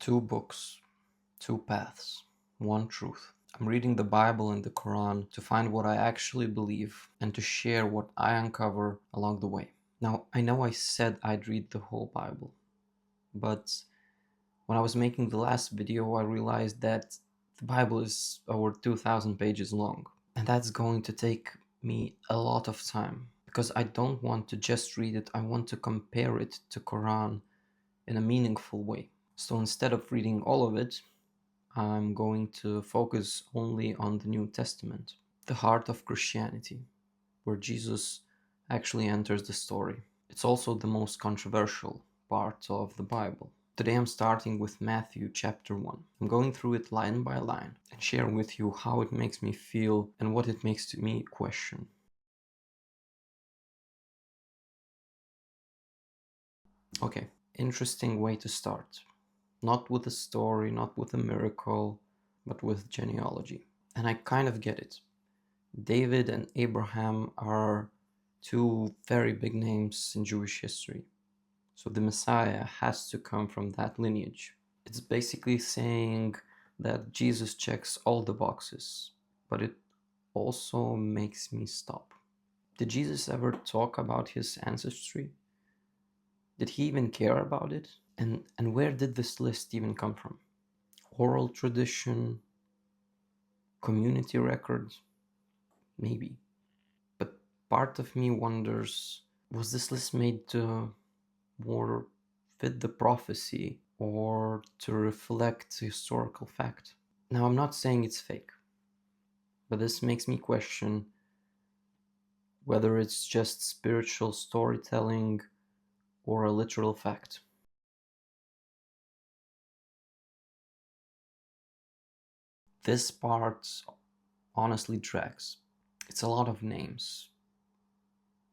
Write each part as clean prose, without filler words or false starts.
Two books, two paths, one truth. I'm reading the Bible and the Quran to find what I actually believe and to share what I uncover along the way. Now, I know I said I'd read the whole Bible, but when I was making the last video, I realized that the Bible is over 2,000 pages long, and that's going to take me a lot of time because I don't want to just read it, I want to compare it to Quran in a meaningful way. So instead of reading all of it, I'm going to focus only on the New Testament, the heart of Christianity, where Jesus actually enters the story. It's also the most controversial part of the Bible. Today I'm starting with Matthew chapter 1. I'm going through it line by line and share with you how it makes me feel and what it makes me question. Okay, interesting way to start. Not with a story, not with a miracle, but with genealogy. And I kind of get it. David and Abraham are two very big names in Jewish history. So the Messiah has to come from that lineage. It's basically saying that Jesus checks all the boxes, but it also makes me stop. Did Jesus ever talk about his ancestry? Did he even care about it? And where did this list even come from? Oral tradition, community records, maybe. But part of me wonders, was this list made to more fit the prophecy or to reflect historical fact? Now, I'm not saying it's fake, but this makes me question whether it's just spiritual storytelling or a literal fact. This part honestly drags. It's a lot of names.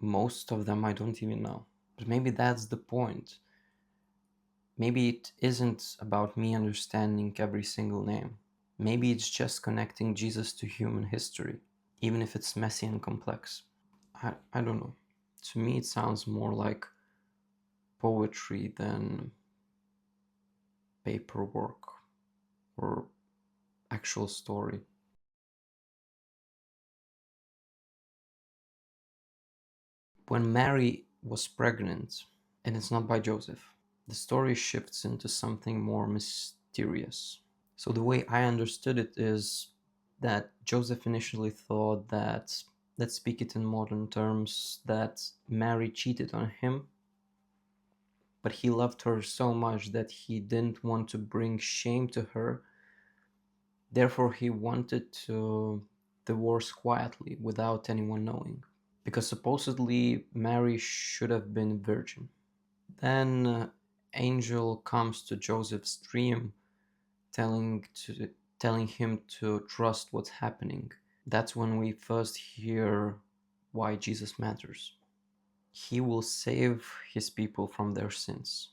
Most of them I don't even know. But maybe that's the point. Maybe it isn't about me understanding every single name. Maybe it's just connecting Jesus to human history, even if it's messy and complex. I don't know. To me, it sounds more like poetry than paperwork or actual story. When Mary was pregnant, and it's not by Joseph, the story shifts into something more mysterious. So the way I understood it is that Joseph initially thought that, let's speak it in modern terms, that Mary cheated on him, but he loved her so much that he didn't want to bring shame to her. Therefore, he wanted to divorce quietly without anyone knowing, because supposedly Mary should have been virgin. Then angel comes to Joseph's dream, telling to telling him to trust what's happening. That's when we first hear why Jesus matters. He will save his people from their sins.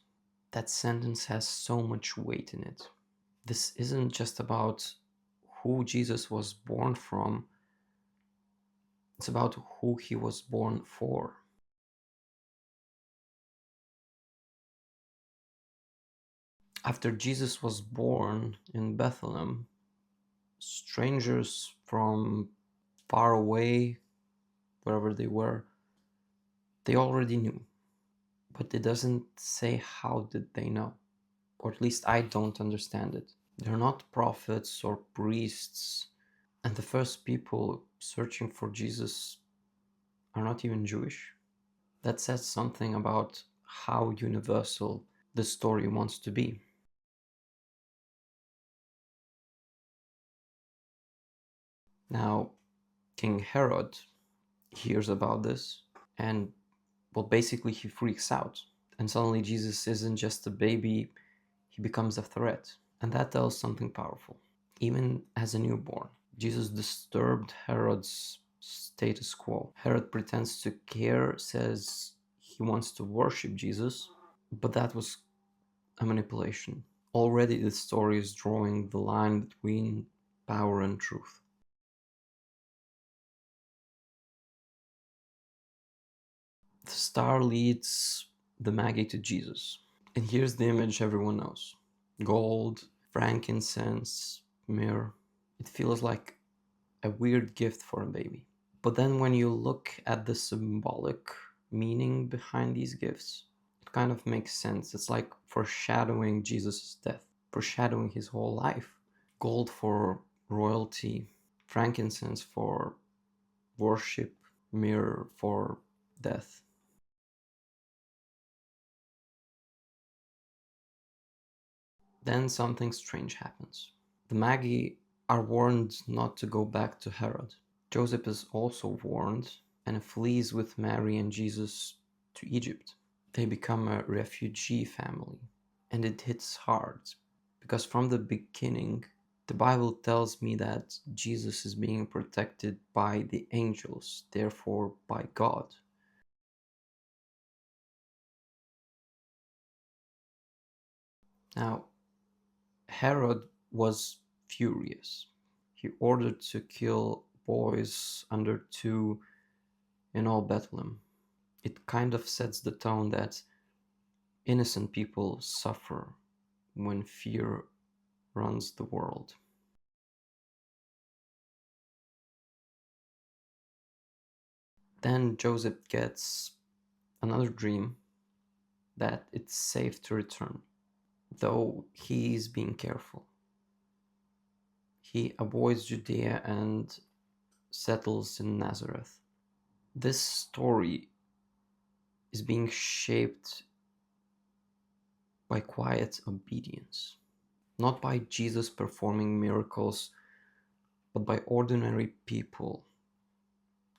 That sentence has so much weight in it. This isn't just about who Jesus was born from, it's about who he was born for. After Jesus was born in Bethlehem, strangers from far away, wherever they were, they already knew. But it doesn't say how did they know, or at least I don't understand it. They're not prophets or priests, and the first people searching for Jesus are not even Jewish. That says something about how universal the story wants to be. Now, King Herod hears about this, and well, basically he freaks out. And suddenly Jesus isn't just a baby, he becomes a threat. And that tells something powerful. Even as a newborn, Jesus disturbed Herod's status quo. Herod pretends to care, says he wants to worship Jesus, but that was a manipulation. Already the story is drawing the line between power and truth. The star leads the Magi to Jesus. And here's the image everyone knows. gold, frankincense, myrrh. It feels like a weird gift for a baby. But then when you look at the symbolic meaning behind these gifts, it kind of makes sense. It's like foreshadowing Jesus' death, foreshadowing his whole life. Gold for royalty, frankincense for worship, myrrh for death. Then something strange happens. The Magi are warned not to go back to Herod. Joseph is also warned and flees with Mary and Jesus to Egypt. They become a refugee family, and it hits hard because from the beginning, the Bible tells me that Jesus is being protected by the angels, therefore by God. Now, Herod was furious. He ordered to kill boys under 2 in all Bethlehem. It kind of sets the tone that innocent people suffer when fear runs the world. Then Joseph gets another dream that it's safe to return, though he is being careful. He avoids Judea and settles in Nazareth. This story is being shaped by quiet obedience, not by Jesus performing miracles, but by ordinary people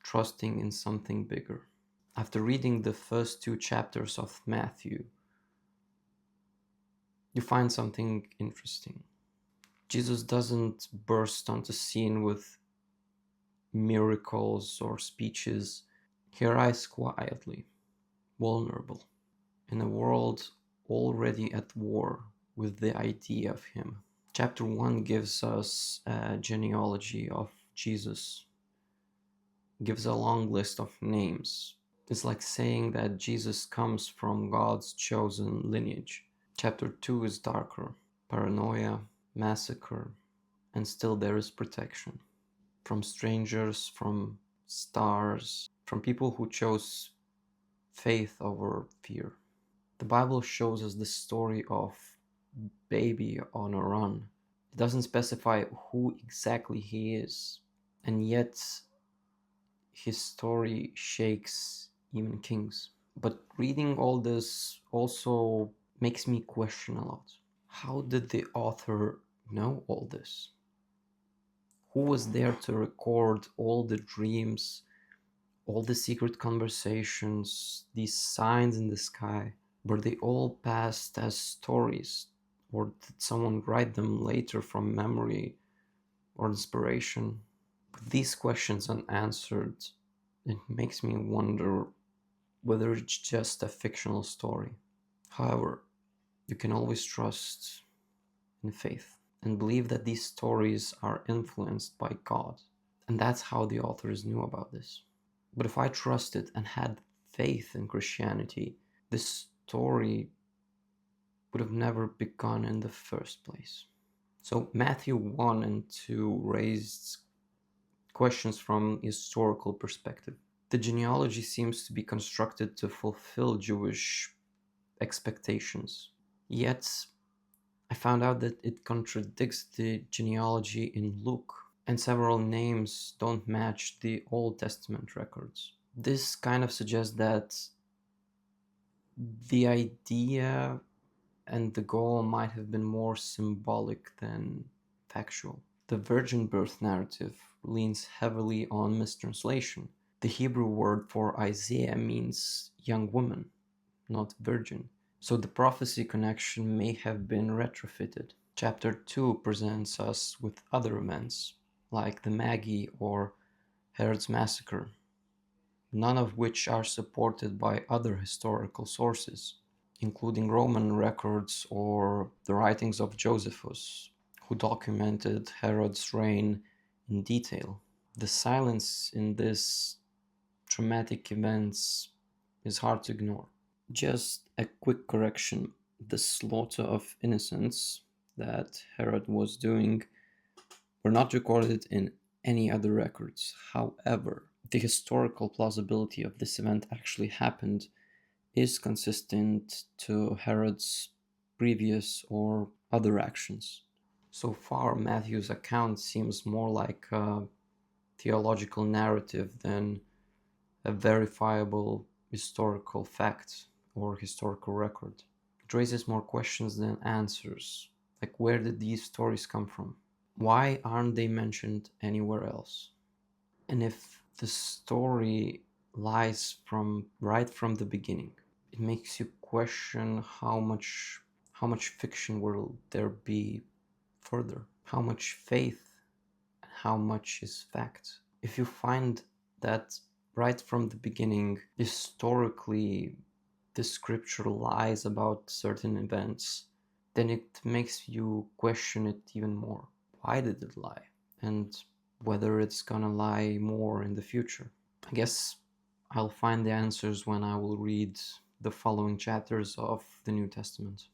trusting in something bigger. After reading the first 2 chapters of Matthew, you find something interesting. Jesus doesn't burst onto scene with miracles or speeches. He arrives quietly, vulnerable, in a world already at war with the idea of him. Chapter 1 gives us a genealogy of Jesus, gives a long list of names. It's like saying that Jesus comes from God's chosen lineage. Chapter 2 is darker. Paranoia, massacre, and still there is protection. From strangers, from stars, from people who chose faith over fear. The Bible shows us the story of baby on a run. It doesn't specify who exactly he is, and yet his story shakes even kings. But reading all this also makes me question a lot. How did the author know all this? Who was there to record all the dreams, all the secret conversations, these signs in the sky? Were they all passed as stories? Or did someone write them later from memory or inspiration? With these questions unanswered, it makes me wonder whether it's just a fictional story. However, you can always trust in faith and believe that these stories are influenced by God. And that's how the authors knew about this. But if I trusted and had faith in Christianity, this story would have never begun in the first place. So Matthew 1 and 2 raised questions from historical perspective. The genealogy seems to be constructed to fulfill Jewish expectations. Yet I found out that it contradicts the genealogy in Luke, and several names don't match the Old Testament records. This kind of suggests that the idea and the goal might have been more symbolic than factual. The virgin birth narrative leans heavily on mistranslation. The Hebrew word for Isaiah means young woman, not virgin. So the prophecy connection may have been retrofitted. Chapter 2 presents us with other events, like the Magi or Herod's massacre, none of which are supported by other historical sources, including Roman records or the writings of Josephus, who documented Herod's reign in detail. The silence in these traumatic events is hard to ignore. Just a quick correction: the slaughter of innocents that Herod was doing were not recorded in any other records. However, the historical plausibility of this event actually happened is consistent to Herod's previous or other actions. So far, Matthew's account seems more like a theological narrative than a verifiable historical fact or historical record. It raises more questions than answers. Like, where did these stories come from? Why aren't they mentioned anywhere else? And if the story lies from right from the beginning, it makes you question how much fiction will there be further? How much faith and how much is fact? If you find that right from the beginning, historically, the scripture lies about certain events, then it makes you question it even more. Why did it lie? And whether it's gonna lie more in the future. I guess I'll find the answers when I will read the following chapters of the New Testament.